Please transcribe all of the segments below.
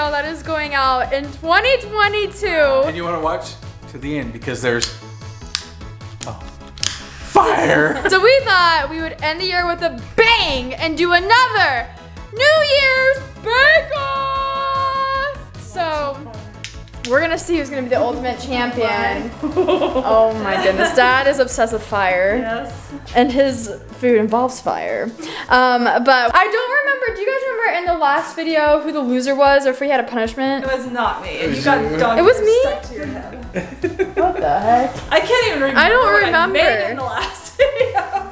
video that is going out in 2022. And you want to watch to the end because there's fire. So we thought we would end the year with a bang and do another New Year's Bake Off. So we're gonna see who's gonna be the ultimate champion. Oh my goodness, Dad is obsessed with fire. Yes. And his food involves fire. But I don't remember, do you guys remember in the last video who the loser was or if we had a punishment? It was not me. And you got dog It was ears me? stuck to your head. What the heck? I can't even remember. I don't what remember. I made in the last video.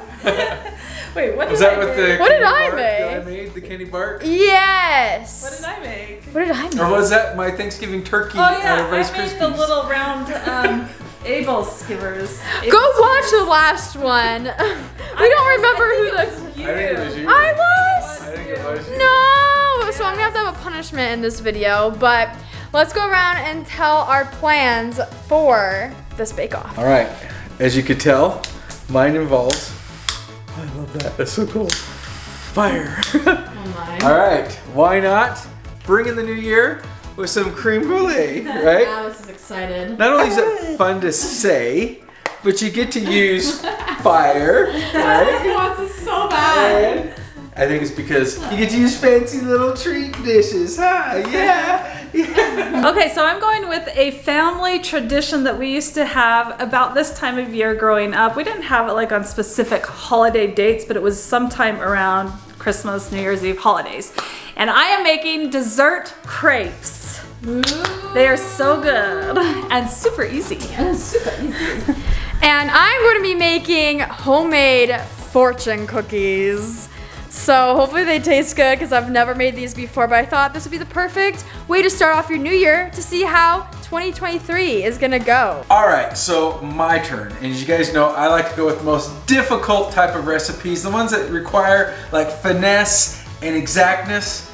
Wait, what did Was that I with make? the What did candy I bark make? that I made? The candy bark? Yes. What did I make? What did I make? Or was that my Thanksgiving turkey Oh out yeah, of Rice I made Krispies? the little round Abel skivers. Go watch the last one. We don't remember who the... I think it was you. I was? I think it was you. No! So I'm gonna have to have a punishment in this video, but let's go around and tell our plans for this bake-off. All right, as you could tell, mine involves, I love that, that's so cool, fire. Oh my. All right, why not bring in the new year with some creme brulee, right? Alice is excited. Not only is it fun to say, but you get to use fire, right? He wants it so bad. And I think it's because you get to use fancy little treat dishes, huh? Yeah. Okay, so I'm going with a family tradition that we used to have about this time of year growing up. We didn't have it like on specific holiday dates, but it was sometime around Christmas, New Year's Eve holidays. And I am making dessert crepes. Ooh. They are so good and super easy. And I'm going to be making homemade fortune cookies. So hopefully they taste good because I've never made these before, but I thought this would be the perfect way to start off your new year to see how 2023 is gonna go. All right, so my turn. And as you guys know, I like to go with the most difficult type of recipes, the ones that require like finesse and exactness.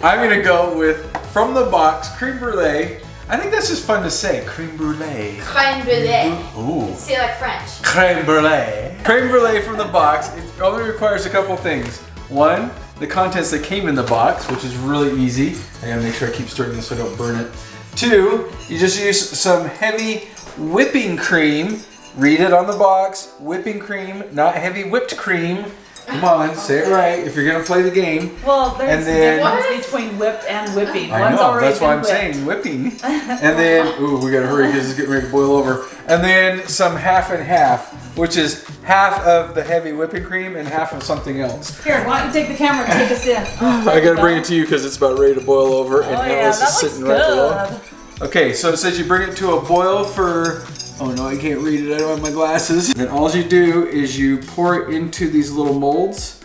I'm gonna go with, from the box, creme brulee. I think that's just fun to say, creme brulee. Crème brulee. Ooh. Say it like French. Creme brulee. Creme brulee from the box. It only requires a couple things. One, the contents that came in the box, which is really easy. I gotta make sure I keep stirring this so I don't burn it. Two, you just use some heavy whipping cream. Read it on the box. Whipping cream, not heavy whipped cream. Come on, say it right if you're gonna play the game. Well, there's And then- a difference between whipped and whipping. I One's know, already that's why been I'm whipped. saying whipping. And then, ooh, we gotta hurry because it's getting ready to boil over. And then some half and half, which is half of the heavy whipping cream and half of something else. Here, why don't you take the camera and take us in? I gotta bring it to you because it's about ready to boil over and Oh yeah, Alice that is looks sitting right below. good. Okay, so it says you bring it to a boil for, oh no, I can't read it, I don't have my glasses. Then all you do is you pour it into these little molds.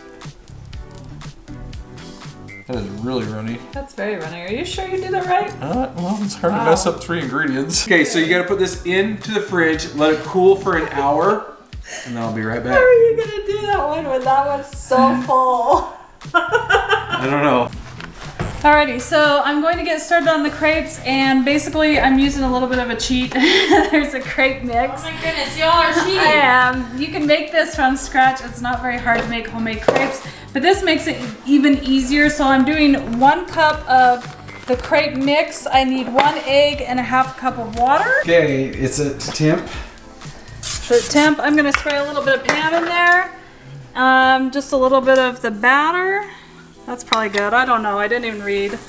That is really runny. That's very runny. Are you sure you did it right? Well, it's hard to mess up 3 ingredients. Okay, so you gotta put this into the fridge, let it cool for an hour, and then I'll be right back. How are you gonna do that one when that one's so full? I don't know. Alrighty, so I'm going to get started on the crepes, and basically I'm using a little bit of a cheat. There's a crepe mix. Oh my goodness, y'all are cheating. I am. You can make this from scratch. It's not very hard to make homemade crepes, but this makes it even easier. So I'm doing 1 cup of the crepe mix. I need 1 egg and a half cup of water. Okay, it's a temp. So temp, I'm gonna spray a little bit of Pam in there. Just a little bit of the batter. That's probably good. I don't know. I didn't even read.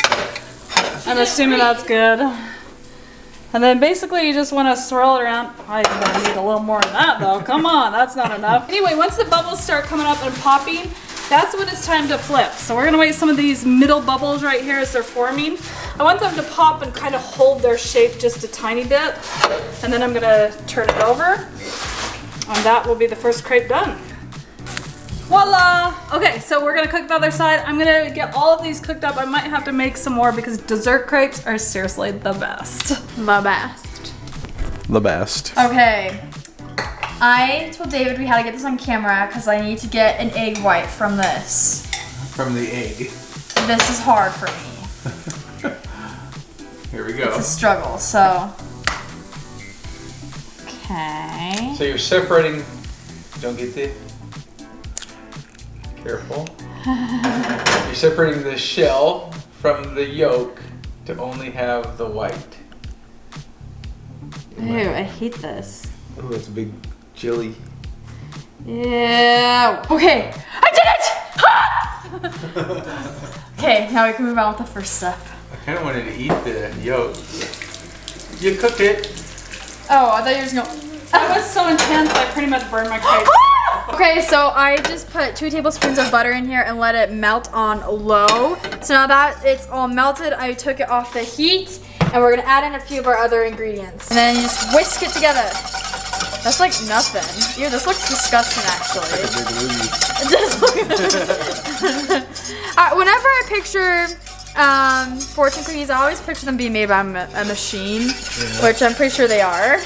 I'm assuming that's good. And then basically you just want to swirl it around. I think I need a little more than that though. Come on, that's not enough. Anyway, once the bubbles start coming up and popping, that's when it's time to flip. So we're gonna wait some of these middle bubbles right here as they're forming. I want them to pop and kind of hold their shape just a tiny bit. And then I'm gonna turn it over. And that will be the first crepe done. Voila! Okay, so we're gonna cook the other side. I'm gonna get all of these cooked up. I might have to make some more because dessert crepes are seriously the best. The best. The best. Okay. I told David we had to get this on camera because I need to get an egg white from this. From the egg. This is hard for me. Here we go. It's a struggle, so. Okay. So you're separating, don't get the, careful. You're separating the shell from the yolk to only have the white. Ew, I hate this. Oh, that's a big jelly. Ew. Okay, I did it! Okay, now we can move on with the first step. I kind of wanted to eat the yolk. You cooked it. Oh, I thought you were just going. That was so intense, I pretty much burned my cake. Okay, so I just put 2 tablespoons of butter in here and let it melt on low. So now that it's all melted, I took it off the heat and we're gonna add in a few of our other ingredients. And then you just whisk it together. That's like nothing. Ew, this looks disgusting actually. It does look whenever I picture fortune cookies, I always picture them being made by a machine, which I'm pretty sure they are.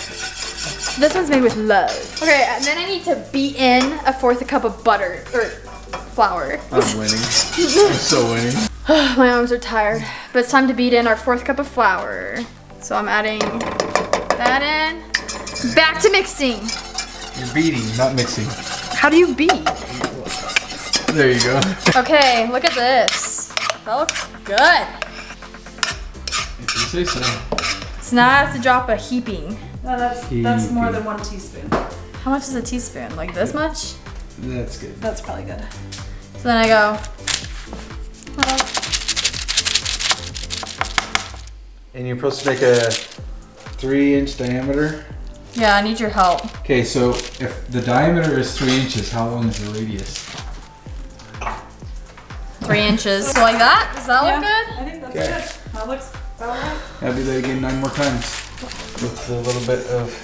This one's made with love. Okay, and then I need to beat in 1/4 cup of butter, or flour. I'm winning. I'm so winning. My arms are tired, but it's time to beat in our 1/4 cup of flour. So I'm adding that in. Back to mixing. You're beating, not mixing. How do you beat? There you go. Okay, look at this. That looks good. If you say so. So now I have to drop a heaping. No, that's more than 1 teaspoon. How much is a teaspoon? Like this much? That's good. That's probably good. So then I go. And you're supposed to make a 3-inch diameter? Yeah, I need your help. Okay, so if the diameter is 3 inches, how long is the radius? 3 inches. So like that? Does that look good? I think that's Okay. good. That looks about right. I'll do that again 9 more times. With a little bit of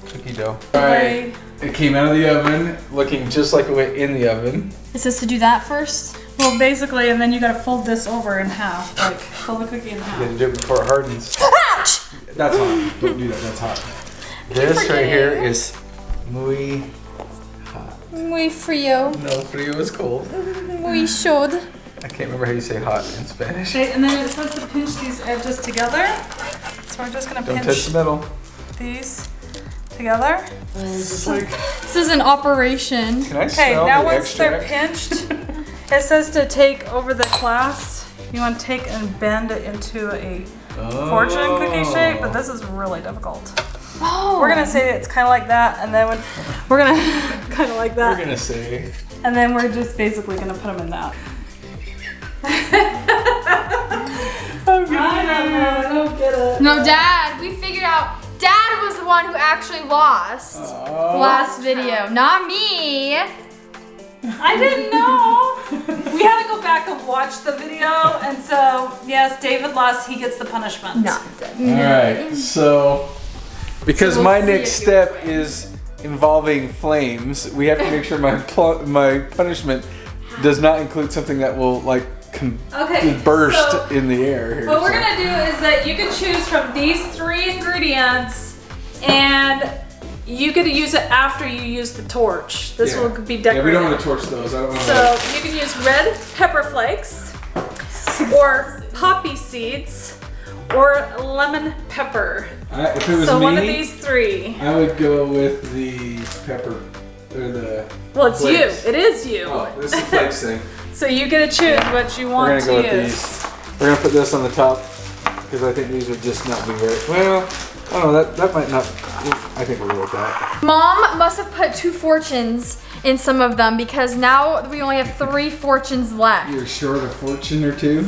cookie dough. Alright, it came out of the oven looking just like it went in the oven. Is this to do that first? Well, basically, and then you gotta fold this over in half, like fold the cookie in You half. gotta do it before it hardens. Ouch! That's hot. Don't do that, that's hot. This right here is muy hot. Muy frio. No, frio is cold. Muy chaude. I can't remember how you say hot in Spanish. Okay, and then it says to pinch these edges together. So we're just gonna Don't touch pinch the metal. these together. Just like, This is an operation. can I Okay, smell now the once they're extract? pinched, it says to take over the clasp. You want to take and bend it into a fortune cookie shape, but this is really difficult. Oh. We're gonna say it's kind of like that, and then we're gonna kind of like that, We're gonna say. and then we're just basically gonna put them in that. I don't get it. No, Dad, we figured out Dad was the one who actually lost last video, not me. I didn't know. We had to go back and watch the video, and so yes, David lost. He gets the punishment. Not Dad. Alright, so because So we'll my see next if you- step is involving flames, we have to make sure my punishment does not include something that will like Okay, burst so in the air here. what we're so. gonna do is that you can choose from these 3 ingredients, and you get to use it after you use the torch. This Yeah. will be Yeah, decorated. we don't want to torch those. I don't want to. So you can use red pepper flakes, or poppy seeds, or lemon pepper. If it was So me, one of these 3. I would go with the pepper or the. Well, it's flakes. you. It is you. Oh, this is the flakes thing. So you get to choose what you We're want gonna go to with use. these. We're gonna put this on the top because I think these would just not be right. Well, I don't know. That might not. I think we'll go with that. Mom must have put 2 fortunes in some of them because now we only have 3 fortunes left. You're short a fortune or 2,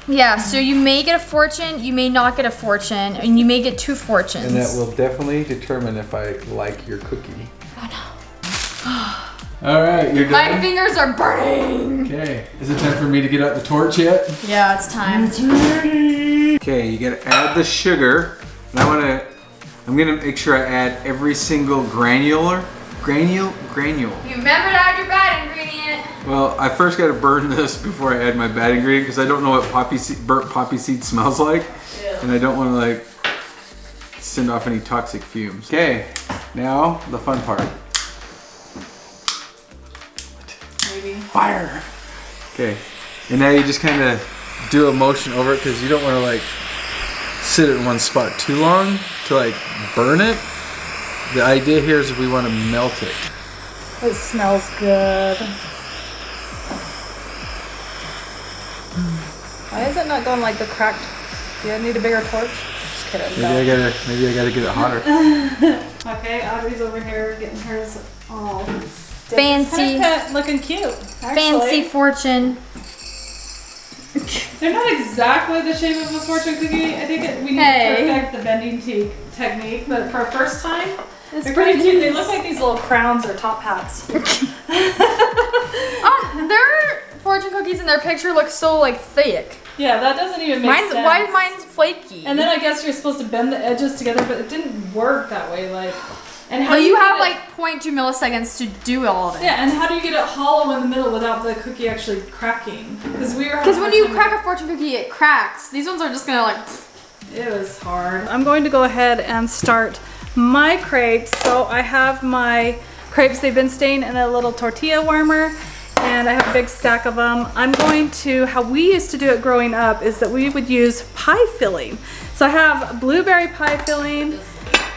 Yeah, so you may get a fortune, you may not get a fortune, and you may get 2 fortunes. and that will definitely determine if I like your cookie. All right, you're My done. fingers are burning. Okay, is it time for me to get out the torch yet? Yeah, it's time. Okay, you gotta add the sugar, and I'm gonna make sure I add every single granule. You remember to add your bad ingredient. Well, I first gotta burn this before I add my bad ingredient because I don't know what burnt poppy seed smells like, and I don't want to like send off any toxic fumes. Okay, now the fun part. Maybe. Fire. Okay, and now you just kind of do a motion over it because you don't want to like sit in one spot too long to like burn it. The idea here is we want to melt it. It smells good. I Why is it not going like the cracked? Do I need a bigger torch? Just kidding. Maybe I gotta get it hotter. Okay, Audrey's over here getting hers all Fancy. Kind of looking cute. Actually. Fancy fortune. They're not exactly the shape of a fortune cookie. I think we need to perfect the bending technique, but for first time, they're pretty cute. They look like these little crowns or top hats. Their fortune cookies in their picture look so like thick. Yeah, that doesn't even make sense. Why is mine's flaky? And then I guess you're supposed to bend the edges together, but it didn't work that way. Like, and how but do you have get like 0.2 milliseconds to do all of it. Yeah, and how do you get it hollow in the middle without the cookie actually cracking? Because when you crack a fortune cookie, it cracks. These ones are just gonna like. It was hard. I'm going to go ahead and start my crepes. So I have my crepes. They've been staying in a little tortilla warmer, and I have a big stack of them. I'm going to, how we used to do it growing up is that we would use pie filling. So I have blueberry pie filling,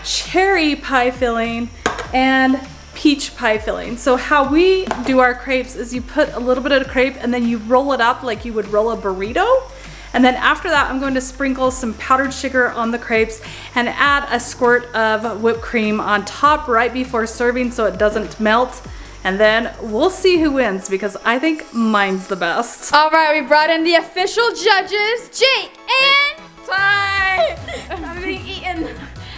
cherry pie filling, and peach pie filling. So how we do our crepes is you put a little bit of the crepe and then you roll it up like you would roll a burrito. And then after that, I'm going to sprinkle some powdered sugar on the crepes and add a squirt of whipped cream on top right before serving so it doesn't melt. And then we'll see who wins because I think mine's the best. All right, we brought in the official judges, Jake and Ty. I'm being eaten.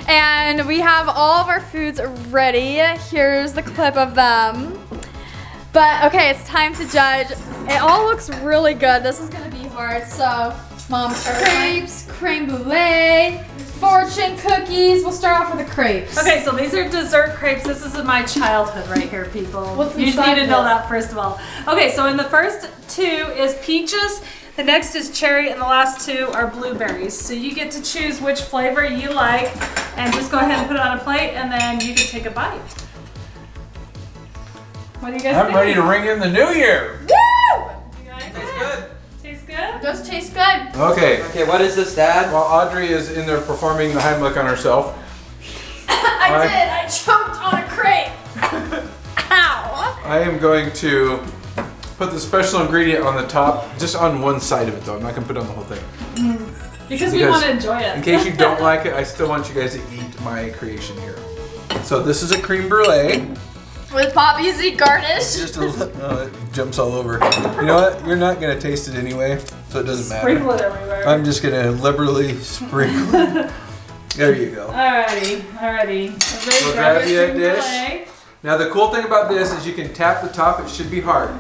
And we have all of our foods ready. Here's the clip of them. But okay, it's time to judge. It all looks really good. This is gonna be hard. So, mom's crepes, creme brulee, fortune cookies. We'll start off with the crepes. Okay, so these are dessert crepes. This is my childhood right here, people. What's you inside need to know it? that first of all. Okay, so in the first two is peaches, the next is cherry, and the last two are blueberries. So you get to choose which flavor you like, and just go ahead and put it on a plate, and then you can take a bite. What do you guys think? I'm ready to ring in the new year. Woo! You like Tastes it? good. Tastes good? Does taste good. Okay. Okay, what is this, Dad? While Audrey is in there performing the Heimlich on herself. I did. I choked on a crepe. Ow. I am going to put the special ingredient on the top, just on one side of it though. I'm not gonna put it on the whole thing. Because we want to enjoy it. In case you don't like it, I still want you guys to eat my creation here. So this is a creme brulee. With Poppy's garnish. Just a little, oh, it jumps all over. You know what? You're not gonna taste it anyway, so it doesn't matter. Sprinkle it everywhere. I'm just gonna liberally sprinkle it. There you go. Alrighty. So grab you a dish. Now the cool thing about this is you can tap the top. It should be hard.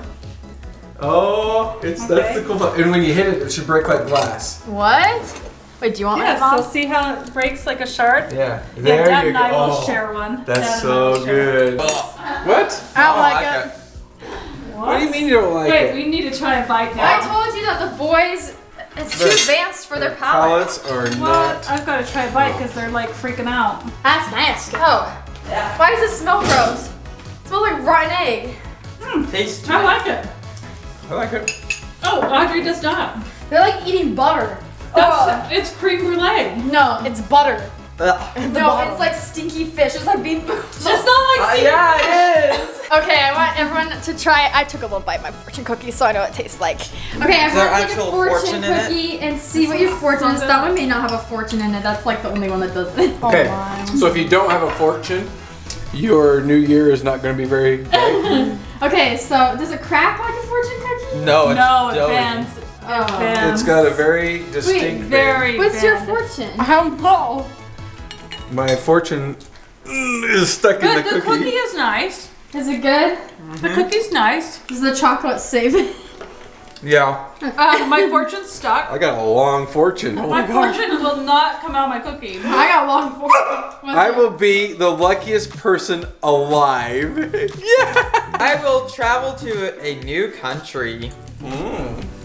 Oh, that's the cool thing. And when you hit it, it should break like glass. What? Wait, do you want Yeah, my so see how it breaks like a shard? Yeah. Yeah, There Dad you and go. I will Oh, share one. that's Dad and I so will share good. Oh, What? I don't like it. one. What do you mean you don't like Wait, it? we need to try a bite now. I told you that the boys, it's too advanced for their palate. Palates are What? not. I've got to try a bite because they're like freaking out. That's nasty. Oh. Yeah. Why does it smell gross? It smells like rotten egg. tastes I like it. I like it. Oh, Audrey does not. They're like eating butter. It's creme brulee. No, it's butter. Ugh. No, it's like stinky fish. It's like being. It's not like Yeah, it is. Okay, I want everyone to try. I took a little bite of my fortune cookie, so I know what it tastes like. Okay, there everyone take a actual fortune fortune in it? cookie and see what your fortune is. That one may not have a fortune in it. That's like the only one that does it. Okay, so if you don't have a fortune, your new year is not going to be very bright. Okay, so does it crack like a fortune cookie? No, it's No, it doughy. bends. Oh. bends. It's got a very distinct bend. Very What's your bend. fortune? I don't know. My fortune is stuck in But the the cookie. cookie is nice. Is it good? The cookie's nice. Does the chocolate save it? Yeah, My fortune's stuck. I got a long fortune. Oh My fortune will not come out of my cookie. I got a long fortune. I will be the luckiest person alive. Yeah! I will travel to a new country.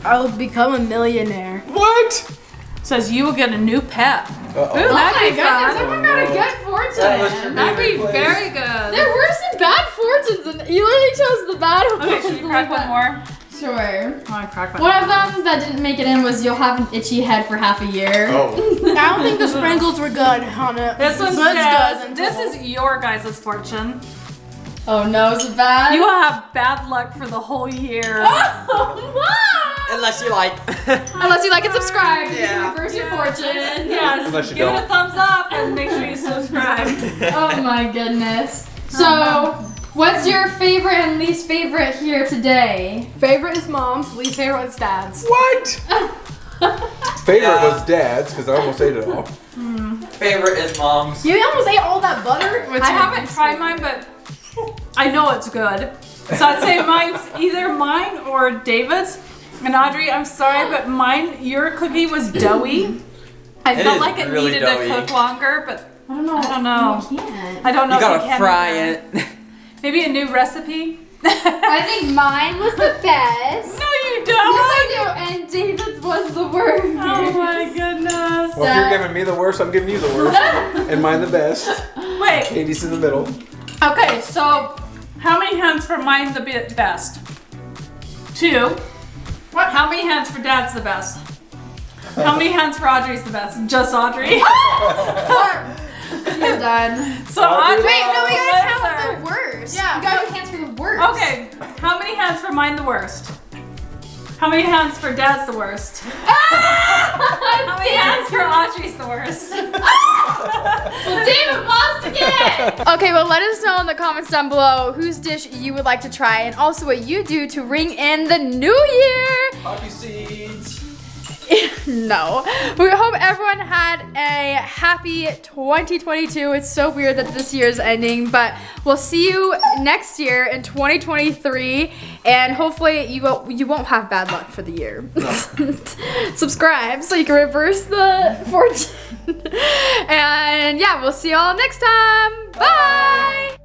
I will become a millionaire. What? Says you will get a new pet. Uh-oh. Oh my goodness, fun. everyone got a good fortune. That was your That'd be place. very good. There were some bad fortunes, and you literally chose the bad one. Okay, should we crack one more? Sure. Oh, I cracked One of them that didn't make it in was you'll have an itchy head for half a year. Oh. I don't think the sprinkles were good on it. This one But it's says, good. this is your guys' fortune. Oh no, is it bad? You will have bad luck for the whole year. Oh, Mom! Unless you like. Unless you like and subscribe, you can Yeah. reverse your fortune. Yes, Unless you give it don't. a thumbs up and make sure you subscribe. Oh my goodness. So, what's your favorite and least favorite here today? Favorite is mom's, least favorite is dad's. What? Favorite Yeah. was Dad's because I almost ate it all. Favorite is mom's. You almost ate all that butter? I haven't tried mine, but I know it's good. So I'd say mine's either mine or David's. And Audrey, I'm sorry, but your cookie was doughy. I It felt is like it really needed doughy. to cook longer, but I don't know. I don't know. You can't. I don't know You if we gotta can fry either. it. Maybe a new recipe? I think mine was the best. No, you Yes, don't. I do. And David's was the worst. Oh my goodness. Well, if you're giving me the worst, I'm giving you the worst. And mine the best. Wait, Katie's in the middle. okay, so how many hands for mine the best? 2. What? How many hands for dad's the best? How many hands for Audrey's the best? Just Audrey? You're done. So Audrey. Wait, no, we gotta wins count her. the worst. Yeah. You gotta count for the worst. Okay, how many hands for mine the worst? How many hands for dad's the worst? How many hands for Audrey's the worst? Well, David lost again! Okay, well, let us know in the comments down below whose dish you would like to try and also what you do to ring in the new year. Poppy seeds. No. We hope everyone had a happy 2022. It's so weird that this year is ending, but we'll see you next year in 2023, and hopefully you won't have bad luck for the year. No. Subscribe so you can reverse the fortune. And yeah, we'll see y'all next time. Bye.